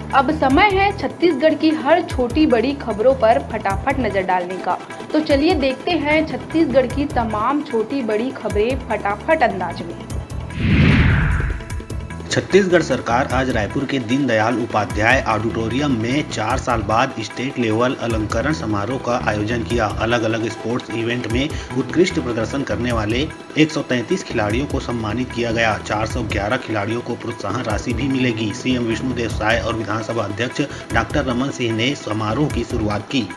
अब समय है छत्तीसगढ़ की हर छोटी बड़ी खबरों पर फटाफट नजर डालने का। तो चलिए देखते हैं छत्तीसगढ़ की तमाम छोटी बड़ी खबरें फटाफट अंदाज में। छत्तीसगढ़ सरकार आज रायपुर के दीनदयाल उपाध्याय ऑडिटोरियम में 4 साल बाद स्टेट लेवल अलंकरण समारोह का आयोजन किया। अलग अलग स्पोर्ट्स इवेंट में उत्कृष्ट प्रदर्शन करने वाले 133 खिलाड़ियों को सम्मानित किया गया। 411 खिलाड़ियों को प्रोत्साहन राशि भी मिलेगी। सीएम विष्णुदेव साय और विधानसभा अध्यक्ष डॉक्टर रमन सिंह ने समारोह की शुरुआत की।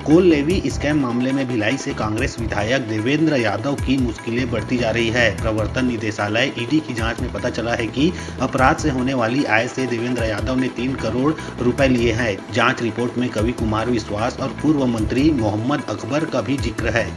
कोल लेवी स्कैम मामले में भिलाई से कांग्रेस विधायक देवेंद्र यादव की मुश्किलें बढ़ती जा रही है। प्रवर्तन निदेशालय ईडी की जांच में पता चला है कि अपराध से होने वाली आय से देवेंद्र यादव ने 3 करोड़ रुपए लिए हैं। जांच रिपोर्ट में कवि कुमार विश्वास और पूर्व मंत्री मोहम्मद अकबर का भी जिक्र है।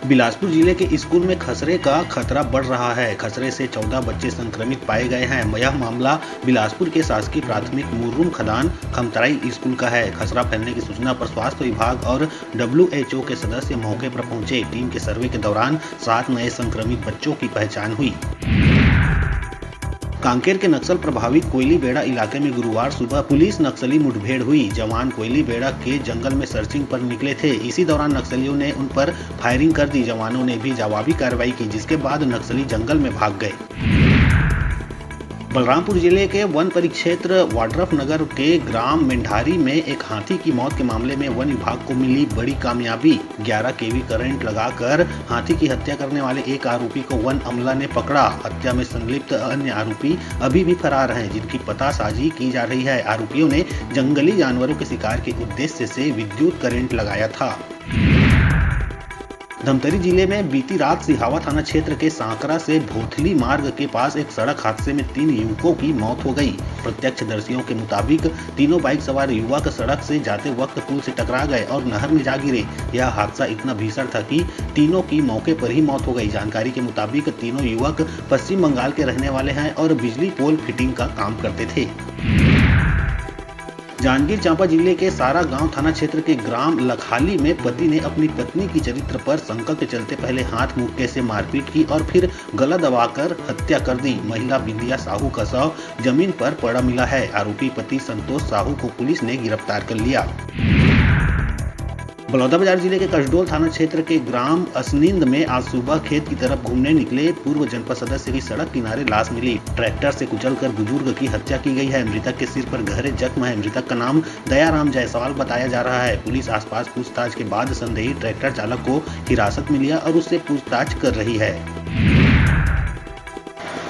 बिलासपुर जिले के स्कूल में खसरे का खतरा बढ़ रहा है। खसरे से 14 बच्चे संक्रमित पाए गए हैं। यह मामला बिलासपुर के शासकीय प्राथमिक मुर्रुम खदान खमतराई स्कूल का है। खसरा फैलने की सूचना पर स्वास्थ्य विभाग और WHO के सदस्य मौके पर पहुंचे। टीम के सर्वे के दौरान 7 नए संक्रमित बच्चों की पहचान हुई। कांकेर के नक्सल प्रभावित कोयली बेड़ा इलाके में गुरुवार सुबह पुलिस नक्सली मुठभेड़ हुई। जवान कोयली बेड़ा के जंगल में सर्चिंग पर निकले थे। इसी दौरान नक्सलियों ने उन पर फायरिंग कर दी। जवानों ने भी जवाबी कार्रवाई की, जिसके बाद नक्सली जंगल में भाग गए। बलरामपुर जिले के वन परिक्षेत्र वाड्रफ नगर के ग्राम मेंढारी में एक हाथी की मौत के मामले में वन विभाग को मिली बड़ी कामयाबी। 11 kV करंट लगाकर हाथी की हत्या करने वाले एक आरोपी को वन अमला ने पकड़ा। हत्या में संलिप्त अन्य आरोपी अभी भी फरार हैं, जिनकी पतासाजी की जा रही है। आरोपियों ने जंगली जानवरों के शिकार के उद्देश्य से विद्युत करंट लगाया था। धमतरी जिले में बीती रात सिहावा थाना क्षेत्र के सांकरा से भोथली मार्ग के पास एक सड़क हादसे में 3 युवकों की मौत हो गई। प्रत्यक्षदर्शियों के मुताबिक तीनों बाइक सवार युवक सड़क से जाते वक्त पुल से टकरा गए और नहर में जा गिरे। यह हादसा इतना भीषण था कि तीनों की मौके पर ही मौत हो गई। जानकारी के मुताबिक तीनों युवक पश्चिम बंगाल के रहने वाले हैं और बिजली पोल फिटिंग का काम करते थे। जांजगीर चांपा जिले के सारा गांव थाना क्षेत्र के ग्राम लखाली में पति ने अपनी पत्नी की चरित्र पर शंका के चलते पहले हाथ मुक्के से मारपीट की और फिर गला दबाकर हत्या कर दी। महिला बिंदिया साहू का शव जमीन पर पड़ा मिला है। आरोपी पति संतोष साहू को पुलिस ने गिरफ्तार कर लिया। बलौदाबाजार जिले के कसडोल थाना क्षेत्र के ग्राम असनिंद में आज सुबह खेत की तरफ घूमने निकले पूर्व जनपद सदस्य की सड़क किनारे लाश मिली। ट्रैक्टर से कुचलकर बुजुर्ग की हत्या की गई है। मृतक के सिर पर गहरे जख्म है। मृतक का नाम दयाराम जायसवाल बताया जा रहा है। पुलिस आसपास पूछताछ के बाद संदेही ट्रैक्टर चालक को हिरासत में लिया और उससे पूछताछ कर रही है।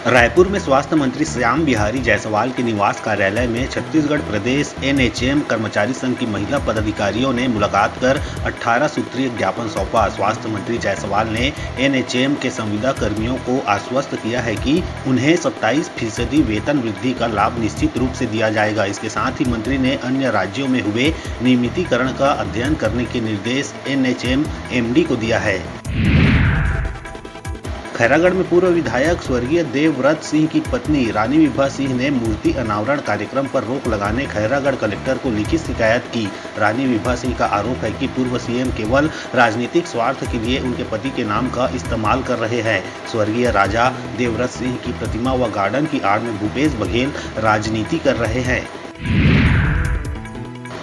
रायपुर में स्वास्थ्य मंत्री श्याम बिहारी जायसवाल के निवास कार्यालय में छत्तीसगढ़ प्रदेश NHM कर्मचारी संघ की महिला पदाधिकारियों ने मुलाकात कर 18 सूत्रीय ज्ञापन सौंपा। स्वास्थ्य मंत्री जायसवाल ने NHM के संविदा कर्मियों को आश्वस्त किया है कि उन्हें 27% वेतन वृद्धि का लाभ निश्चित रूप से दिया जाएगा। इसके साथ ही मंत्री ने अन्य राज्यों में हुए नियमितीकरण का अध्ययन करने के निर्देश NHM MD को दिया है। खैरागढ़ में पूर्व विधायक स्वर्गीय देवव्रत सिंह की पत्नी रानी विभा सिंह ने मूर्ति अनावरण कार्यक्रम पर रोक लगाने खैरागढ़ कलेक्टर को लिखित शिकायत की। रानी विभा सिंह का आरोप है कि पूर्व सीएम केवल राजनीतिक स्वार्थ के लिए उनके पति के नाम का इस्तेमाल कर रहे हैं। स्वर्गीय राजा देवव्रत सिंह की प्रतिमा व गार्डन की आड़ में भूपेश बघेल राजनीति कर रहे हैं।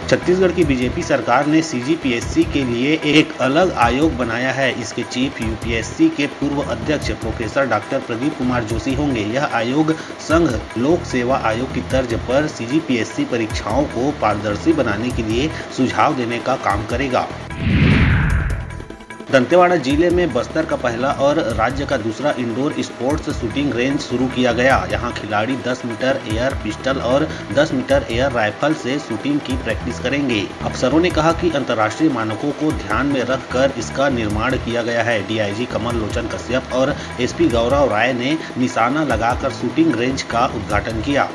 छत्तीसगढ़ की बीजेपी सरकार ने CGPSC के लिए एक अलग आयोग बनाया है। इसके चीफ UPSC के पूर्व अध्यक्ष प्रोफेसर डॉक्टर प्रदीप कुमार जोशी होंगे। यह आयोग संघ लोक सेवा आयोग की तर्ज पर CGPSC परीक्षाओं को पारदर्शी बनाने के लिए सुझाव देने का काम करेगा। दंतेवाड़ा जिले में बस्तर का पहला और राज्य का दूसरा इंडोर स्पोर्ट्स शूटिंग रेंज शुरू किया गया। यहां खिलाड़ी 10 मीटर एयर पिस्टल और 10 मीटर एयर राइफल से शूटिंग की प्रैक्टिस करेंगे। अफसरों ने कहा कि अंतर्राष्ट्रीय मानकों को ध्यान में रखकर इसका निर्माण किया गया है। DIG कमल लोचन कश्यप और SP गौरव राय ने निशाना लगाकर शूटिंग रेंज का उद्घाटन किया।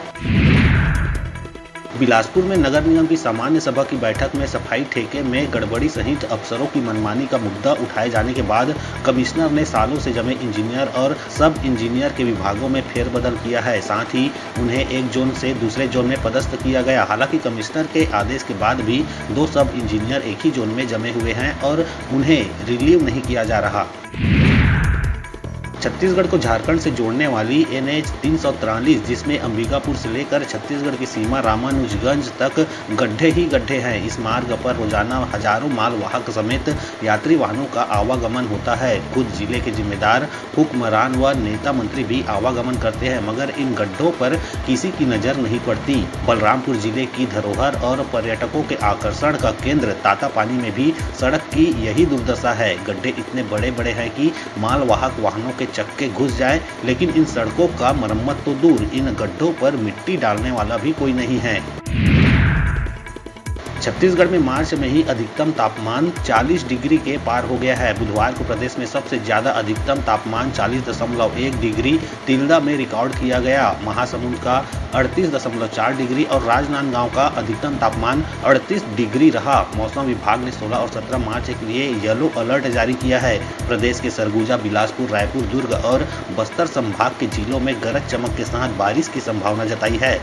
बिलासपुर में नगर निगम की सामान्य सभा की बैठक में सफाई ठेके में गड़बड़ी सहित अफसरों की मनमानी का मुद्दा उठाए जाने के बाद कमिश्नर ने सालों से जमे इंजीनियर और सब इंजीनियर के विभागों में फेरबदल किया है। साथ ही उन्हें एक जोन से दूसरे जोन में पदस्थ किया गया। हालांकि कमिश्नर के आदेश के बाद भी 2 सब इंजीनियर एक ही जोन में जमे हुए हैं और उन्हें रिलीव नहीं किया जा रहा। छत्तीसगढ़ को झारखंड से जोड़ने वाली NH 343 जिसमें अंबिकापुर से लेकर छत्तीसगढ़ की सीमा रामानुजगंज तक गड्ढे ही गड्ढे हैं। इस मार्ग पर रोजाना हजारों मालवाहक समेत यात्री वाहनों का आवागमन होता है। खुद जिले के जिम्मेदार हुक्मरान व नेता मंत्री भी आवागमन करते हैं, मगर इन गड्ढों पर किसी की नजर नहीं पड़ती। बलरामपुर जिले की धरोहर और पर्यटकों के आकर्षण का केंद्र तातापानी में भी सड़क की यही दुर्दशा है। गड्ढे इतने बड़े बड़े हैं कि मालवाहक वाहनों के चक्के घुस जाए, लेकिन इन सड़कों का मरम्मत तो दूर, इन गड्ढों पर मिट्टी डालने वाला भी कोई नहीं है। छत्तीसगढ़ में मार्च में ही अधिकतम तापमान 40 डिग्री के पार हो गया है। बुधवार को प्रदेश में सबसे ज्यादा अधिकतम तापमान 40.1 डिग्री तिल्दा में रिकॉर्ड किया गया। महासमुंद का 38.4 डिग्री और राजनांदगांव का अधिकतम तापमान 38 डिग्री रहा। मौसम विभाग ने 16 और 17 मार्च के लिए येलो अलर्ट जारी किया है। प्रदेश के सरगुजा, बिलासपुर, रायपुर, दुर्ग और बस्तर संभाग के जिलों में गरज चमक के साथ बारिश की संभावना जताई है।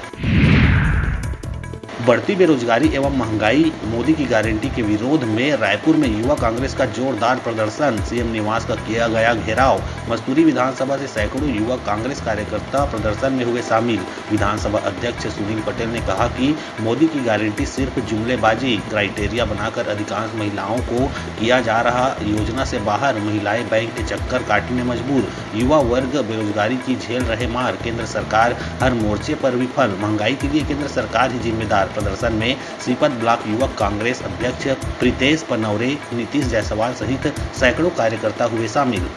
बढ़ती बेरोजगारी एवं महंगाई, मोदी की गारंटी के विरोध में रायपुर में युवा कांग्रेस का जोरदार प्रदर्शन, सीएम निवास का किया गया घेराव। मस्तूरी विधानसभा से सैकड़ों युवा कांग्रेस कार्यकर्ता प्रदर्शन में हुए शामिल। विधानसभा अध्यक्ष सुनील पटेल ने कहा कि मोदी की गारंटी सिर्फ जुमलेबाजी, क्राइटेरिया बनाकर अधिकांश महिलाओं को किया जा रहा योजना से बाहर, महिलाएं बैंक के चक्कर काटने मजबूर, युवा वर्ग बेरोजगारी की झेल रहे मार, केंद्र सरकार हर मोर्चे पर विफल, महंगाई के लिए केंद्र सरकार ही जिम्मेदार। प्रदर्शन में श्रीपत ब्लॉक युवक कांग्रेस अध्यक्ष प्रीतेश पनौरे, नीतीश जायसवाल सहित सैकड़ों कार्यकर्ता हुए शामिल।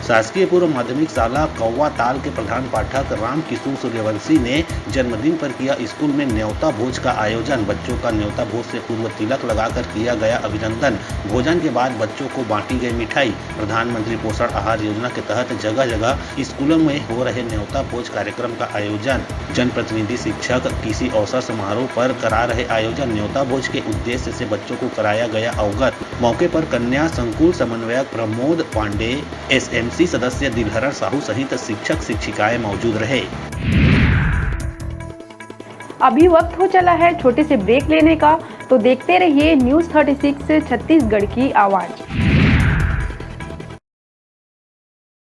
शासकीय पूर्व माध्यमिक शाला कौवा ताल के प्रधान पाठक राम किशोर सूर्यवंशी ने जन्मदिन पर किया स्कूल में न्योता भोज का आयोजन। बच्चों का न्योता भोज से पूर्व तिलक लगाकर किया गया अभिनंदन। भोजन के बाद बच्चों को बांटी गई मिठाई। प्रधानमंत्री पोषण आहार योजना के तहत जगह जगह स्कूलों में हो रहे न्योता भोज कार्यक्रम का आयोजन। जनप्रतिनिधि, शिक्षक किसी अवसर समारोह पर करा रहे आयोजन। न्योता भोज के उद्देश्य से बच्चों को कराया गया अवगत। मौके पर कन्या संकुल समन्वयक प्रमोद पांडे, SMC सदस्य दिलहरण साहू सहित शिक्षक शिक्षिकाएं मौजूद रहे। अभी वक्त हो चला है छोटे से ब्रेक लेने का, तो देखते रहिए न्यूज़ 36 छत्तीसगढ़ की आवाज।